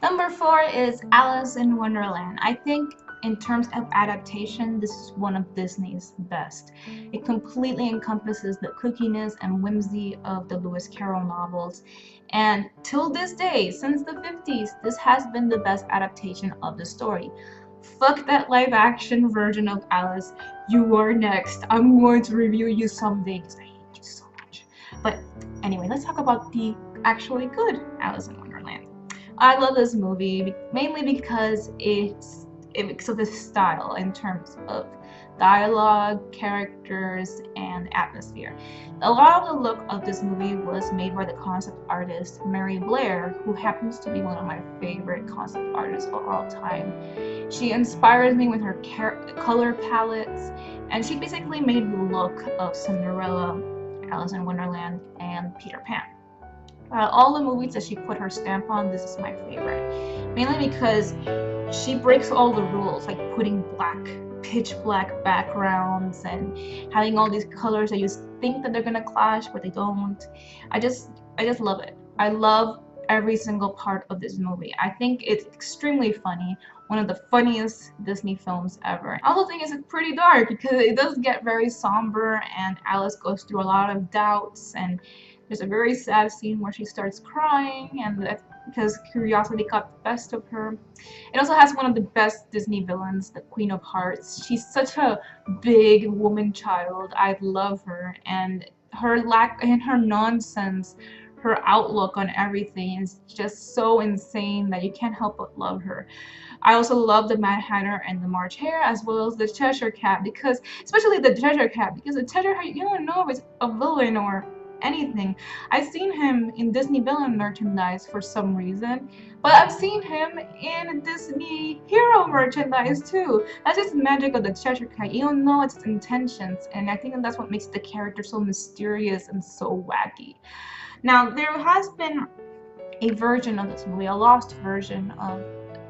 Number 4 is Alice in Wonderland. I think in terms of adaptation, this is one of Disney's best. It completely encompasses the kookiness and whimsy of the Lewis Carroll novels. And till this day, since the 50s, this has been the best adaptation of the story. Fuck that live action version of Alice. You are next. I'm going to review you someday because I hate you so much. But anyway, let's talk about the actually good Alice in Wonderland. I love this movie mainly because because of the style in terms of dialogue, characters, and atmosphere. A lot of the look of this movie was made by the concept artist Mary Blair, who happens to be one of my favorite concept artists of all time. She inspires me with her color palettes, and she basically made the look of Cinderella, Alice in Wonderland, and Peter Pan. All the movies that she put her stamp on, this is my favorite. Mainly because she breaks all the rules, like putting pitch black backgrounds and having all these colors that you think that they're gonna clash, but they don't. I just love it. I love every single part of this movie. I think it's extremely funny, one of the funniest Disney films ever. I also think it's pretty dark because it does get very somber and Alice goes through a lot of doubts, and there's a very sad scene where she starts crying, and that's because curiosity got the best of her. It also has one of the best Disney villains, the Queen of Hearts. She's such a big woman child. I love her, and her nonsense, her outlook on everything is just so insane that you can't help but love her. I also love the Mad Hatter and the March Hare, as well as the Cheshire Cat, because especially the Cheshire Cat, because the Cheshire Cat, you don't know if it's a villain or anything. I've seen him in Disney villain merchandise for some reason, but I've seen him in Disney hero merchandise too. That's just the magic of the Cheshire Cat. You don't know its intentions, and I think that's what makes the character so mysterious and so wacky. Now, there has been a version of this movie, a lost version of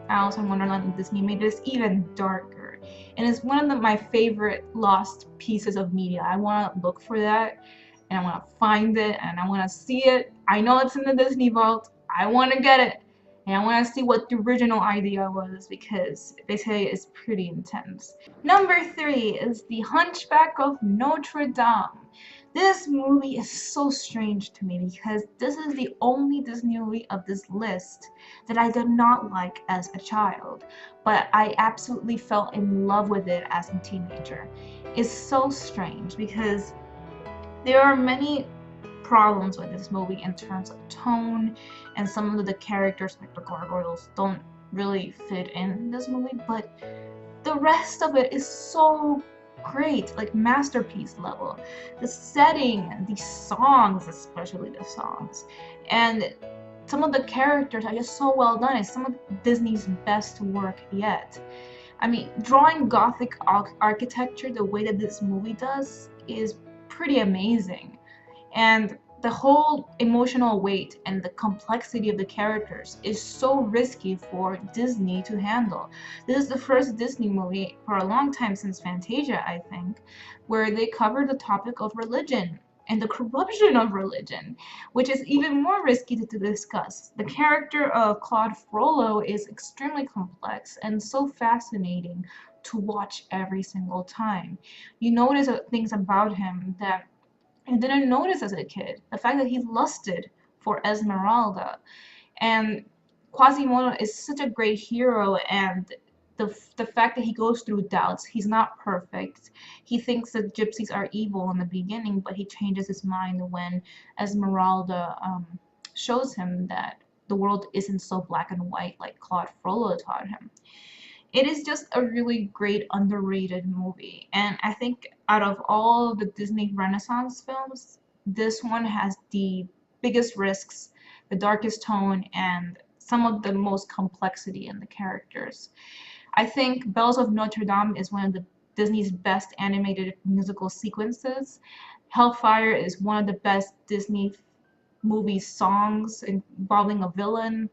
Alice in Wonderland in Disney, made this even darker. And it's one of my favorite lost pieces of media. I want to look for that, and I want to find it, and I want to see it. I know it's in the Disney vault. I want to get it. And I want to see what the original idea was because they say it's pretty intense. Number 3 is The Hunchback of Notre Dame. This movie is so strange to me because this is the only Disney movie of this list that I did not like as a child, but I absolutely fell in love with it as a teenager. It's so strange because there are many problems with this movie in terms of tone, and some of the characters, like the gargoyles, don't really fit in this movie, but the rest of it is so great, like masterpiece level. The setting, the songs, especially the songs, and some of the characters are just so well done. It's some of Disney's best work yet. I mean, drawing Gothic architecture the way that this movie does is pretty amazing. And the whole emotional weight and the complexity of the characters is so risky for Disney to handle. This is the first Disney movie for a long time since Fantasia, I think, where they cover the topic of religion and the corruption of religion, which is even more risky to discuss. The character of Claude Frollo is extremely complex and so fascinating to watch every single time. You notice things about him that I didn't notice as a kid. The fact that he lusted for Esmeralda, and Quasimodo is such a great hero, and the fact that he goes through doubts. He's not perfect. He thinks that gypsies are evil in the beginning, but he changes his mind when Esmeralda shows him that the world isn't so black and white like Claude Frollo taught him. It is just a really great underrated movie, and I think out of all the Disney Renaissance films, this one has the biggest risks, the darkest tone, and some of the most complexity in the characters. I think Bells of Notre Dame is one of the Disney's best animated musical sequences. Hellfire is one of the best Disney movie songs involving a villain.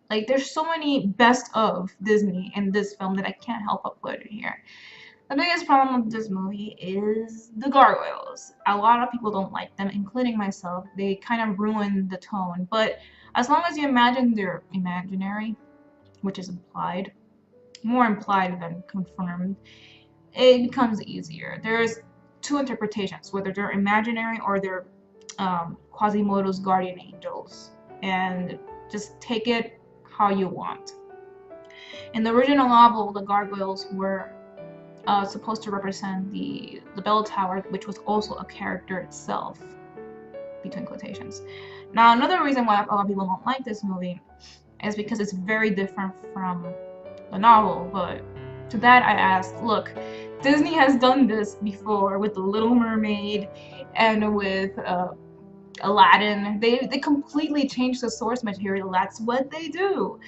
Like, there's so many best of Disney in this film that I can't help but put it here. The biggest problem with this movie is the gargoyles. A lot of people don't like them, including myself. They kind of ruin the tone, but As long as you imagine they're imaginary, which is implied, more implied than confirmed, it becomes easier. There's two interpretations, whether they're imaginary or they're Quasimodo's guardian angels, and just take it how you want. In the original novel, the gargoyles were supposed to represent the bell tower, which was also a character itself, between quotations. Now, another reason why a lot of people don't like this movie is because it's very different from the novel. But to that I asked, look, Disney has done this before with The Little Mermaid and with Aladdin. They completely changed the source material. That's what they do.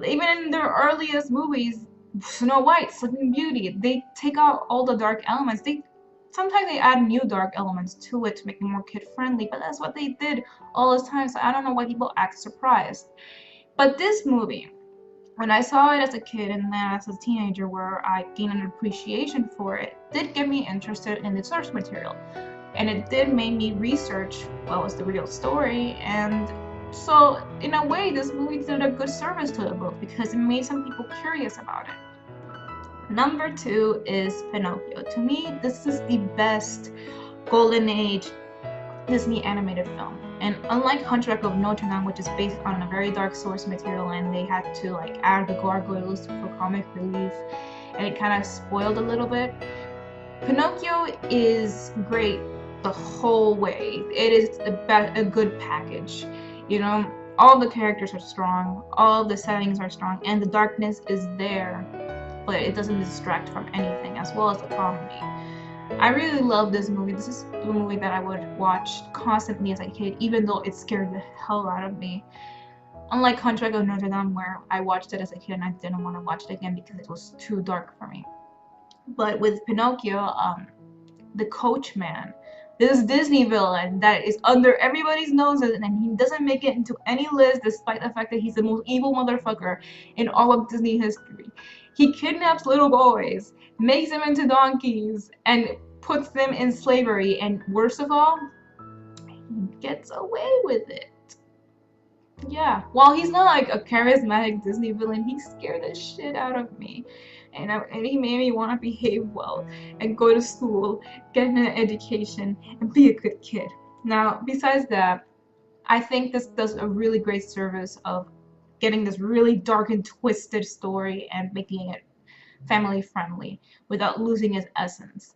Even in their earliest movies, Snow White, Sleeping Beauty, they take out all the dark elements. Sometimes they add new dark elements to it to make it more kid friendly, but that's what they did all this time, so I don't know why people act surprised. But this movie, when I saw it as a kid and then as a teenager where I gained an appreciation for it, did get me interested in the source material. And it did make me research what was the real story, and so in a way this movie did a good service to the book because it made some people curious about it. Number 2 is Pinocchio. To me, this is the best golden age Disney animated film. And unlike Hunchback of Notre, which is based on a very dark source material and they had to like add the gargoyles for comic relief and it kind of spoiled a little bit, Pinocchio is great the whole way. It is a good package. You know, all the characters are strong, all the settings are strong, and the darkness is there, but it doesn't distract from anything, as well as the comedy. I really love this movie. This is the movie that I would watch constantly as a kid, even though it scared the hell out of me. Unlike Hunchback of Notre Dame, where I watched it as a kid and I didn't want to watch it again because it was too dark for me. But with Pinocchio, the coachman, this Disney villain that is under everybody's noses and he doesn't make it into any list despite the fact that he's the most evil motherfucker in all of Disney history. He kidnaps little boys, makes them into donkeys, and puts them in slavery, and worst of all, he gets away with it. Yeah, while he's not like a charismatic Disney villain, he scared the shit out of me. And he made me want to behave well and go to school, get an education, and be a good kid. Now, besides that, I think this does a really great service of getting this really dark and twisted story and making it family friendly without losing its essence.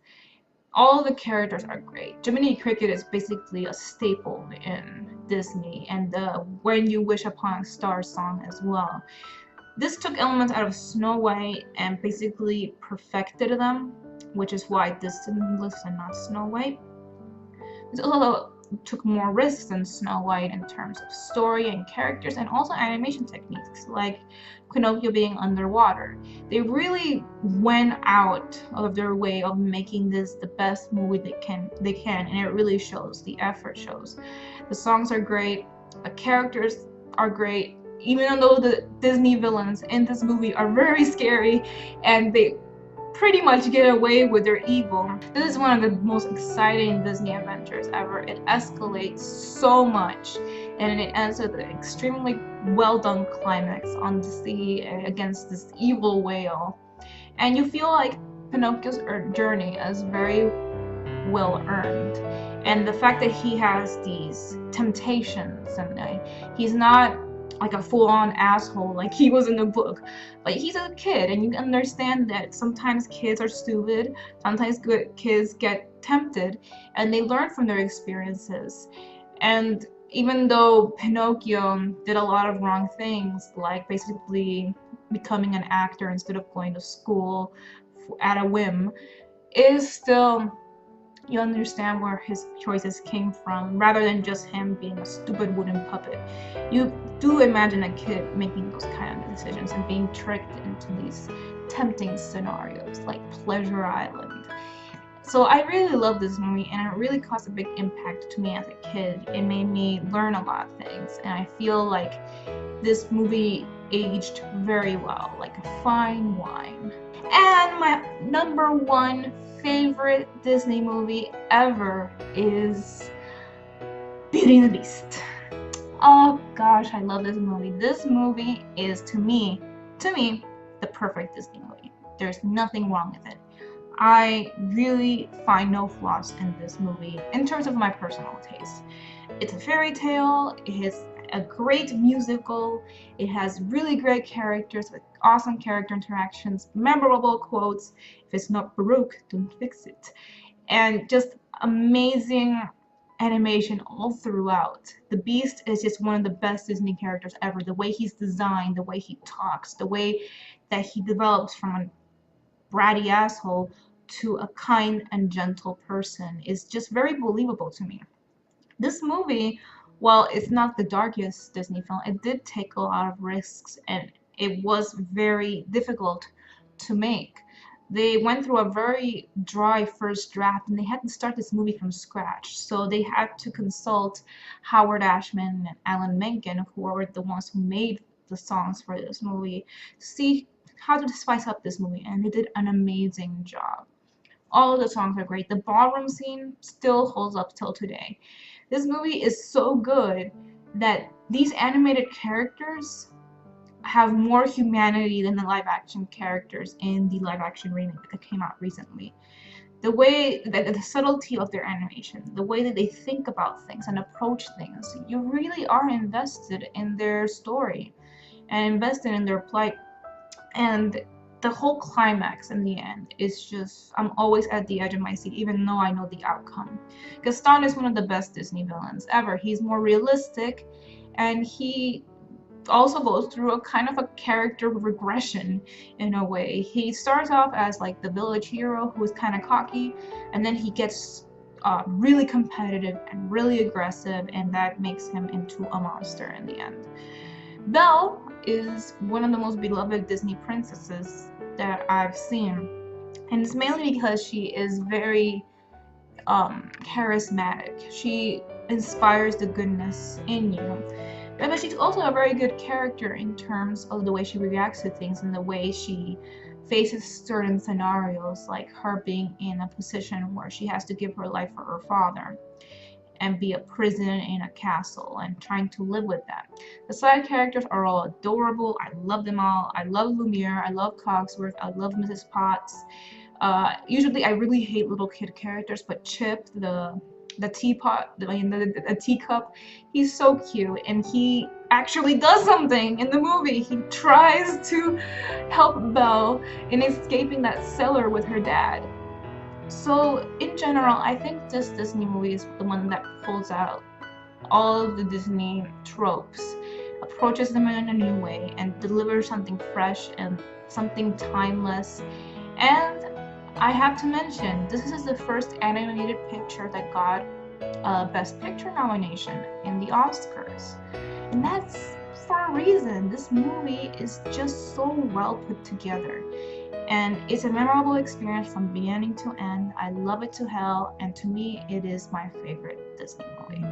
All the characters are great. Jiminy Cricket is basically a staple in Disney, and the When You Wish Upon a Star song as well. This took elements out of Snow White and basically perfected them, which is why this didn't list and not Snow White. This also took more risks than Snow White in terms of story and characters and also animation techniques, like Pinocchio being underwater. They really went out of their way of making this the best movie they can, and it really shows. The effort shows. The songs are great, the characters are great, even though the Disney villains in this movie are very scary and they pretty much get away with their evil. This is one of the most exciting Disney adventures ever. It escalates so much and it ends with an extremely well done climax on the sea against this evil whale. And you feel like Pinocchio's journey is very well earned. And the fact that he has these temptations and he's not like a full-on asshole like he was in the book, but he's a kid and you understand that sometimes kids are stupid, sometimes good kids get tempted and they learn from their experiences. And even though Pinocchio did a lot of wrong things, like basically becoming an actor instead of going to school at a whim, it is still, you understand where his choices came from rather than just him being a stupid wooden puppet. You do imagine a kid making those kind of decisions and being tricked into these tempting scenarios like Pleasure Island. So I really love this movie and it really caused a big impact to me as a kid. It made me learn a lot of things and I feel like this movie aged very well, like a fine wine. And my number 1 favorite Disney movie ever is Beauty and the Beast. Oh gosh, I love this movie. This movie is to me, the perfect Disney movie. There's nothing wrong with it. I really find no flaws in this movie in terms of my personal taste. It's a fairy tale, it has a great musical, it has really great characters with awesome character interactions, memorable quotes. If it's not Baroque, don't fix it. And just amazing animation all throughout. The Beast is just one of the best Disney characters ever. The way he's designed, the way he talks, the way that he develops from a bratty asshole to a kind and gentle person is just very believable to me. This movie, while it's not the darkest Disney film, it did take a lot of risks and it was very difficult to make. They went through a very dry first draft and they had to start this movie from scratch. So they had to consult Howard Ashman and Alan Menken, who were the ones who made the songs for this movie, to see how to spice up this movie, and they did an amazing job. All of the songs are great. The ballroom scene still holds up till today. This movie is so good that these animated characters have more humanity than the live action characters in the live action remake that came out recently. The way that the subtlety of their animation, the way that they think about things and approach things, you really are invested in their story and invested in their plight. And the whole climax in the end is just, I'm always at the edge of my seat even though I know the outcome. Gaston is one of the best Disney villains ever. He's more realistic and he also goes through a kind of a character regression in a way. He starts off as like the village hero who is kind of cocky, and then he gets really competitive and really aggressive, and that makes him into a monster in the end. Belle is one of the most beloved Disney princesses that I've seen, and it's mainly because she is very charismatic. She inspires the goodness in you. But she's also a very good character in terms of the way she reacts to things and the way she faces certain scenarios, like her being in a position where she has to give her life for her father and be a prison in a castle and trying to live with that. The side characters are all adorable. I love them all. I love Lumiere. I love Cogsworth. I love Mrs. Potts. Usually I really hate little kid characters, but Chip, the teapot, the teacup, he's so cute, and he actually does something in the movie. He tries to help Belle in escaping that cellar with her dad. So in general, I think this Disney movie is the one that pulls out all of the Disney tropes, approaches them in a new way, and delivers something fresh and something timeless. And I have to mention, this is the first animated picture that got a Best Picture nomination in the Oscars. And that's for a reason. This movie is just so well put together. And it's a memorable experience from beginning to end. I love it to hell, and to me, it is my favorite Disney movie.